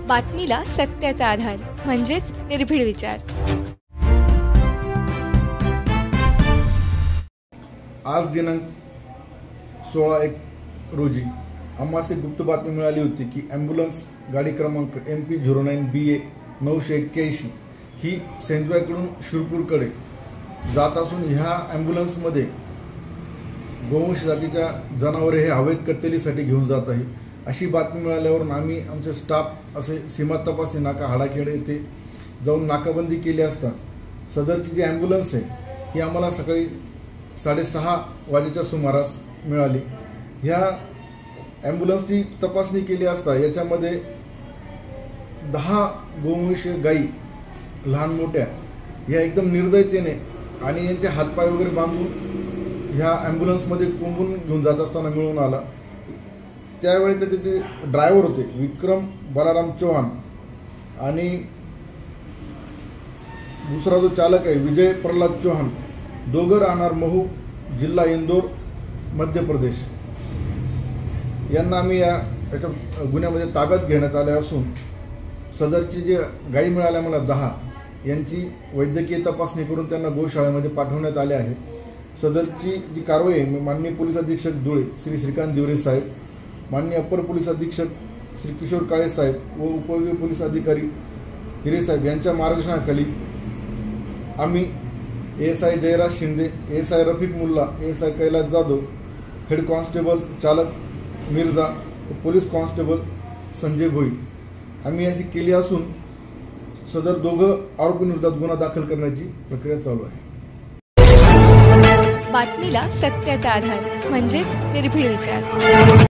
बातमीला सत्याचा आधार म्हणजेच निर्भीड विचार। आज दिनांक 16/1 रोजी आम्हास एक गुप्त बातमी मिळाली होती की ॲम्ब्युलन्स गाडी क्रमांक MP09BA 981 ही सेंदव्याकडून शिरपूरकडे जात असून ह्या ॲम्ब्युलन्समध्ये गोवंश जातीच्या जनावरे हे अवैध कत्तलीसाठी घेऊन जात आहे अशी बातमी मिळाल्यावर आम्ही आमचे स्टाफ असे सीमा तपासणी नाका हाडाखेडे येथे जाऊन नाकाबंदी केली असता सदरची जी ॲम्ब्युलन्स आहे ही आम्हाला सकाळी 6:30 वाजेच्या सुमारास मिळाली। ह्या ॲम्ब्युलन्सची तपासणी केली असता याच्यामध्ये 10 गोवंश गाई लहान मोठ्या ह्या एकदम निर्दयतेने आणि यांचे हातपाय वगैरे बांधून ह्या ॲम्ब्युलन्समध्ये कोंबून घेऊन जात असताना मिळून आला। त्यावेळी त्याचे ते ड्रायव्हर होते विक्रम बालाराम चौहान आणि दुसरा जो चालक आहे विजय प्रल्हाद चौहान, दोघं राहणार महू, जिल्हा इंदोर, मध्य प्रदेश। यांना आम्ही याच्या गुन्ह्यामध्ये ताब्यात घेण्यात आले असून सदरची जे गाई मिळाल्या मला 10 यांची वैद्यकीय तपासणी करून त्यांना गोशाळेमध्ये पाठवण्यात आले आहे। सदरची जी कारवाई आहे माननीय पोलीस अधीक्षक धुळे श्री श्रीकांत दिवरे साहेब, माननीय अपर पोलीस अधीक्षक श्री किशोर काळे साहेब व उपविभागीय पोलीस अधिकारी हिरे साहेब यांच्या मार्गदर्शनाखाली आम्ही ASI Jayraj Shinde, ASI Rafiq Mulla, ASI Kailas Jadhav, head constable चालक मिर्झा, पोलीस कॉन्स्टेबल संजय भोई आम्ही अशी केली असून सदर दोघं आरोपींविरोधात गुन्हा दाखल करण्याची प्रक्रिया चालू आहे। बातमीला सत्याचा आधार म्हणजेच निर्भीड विचार।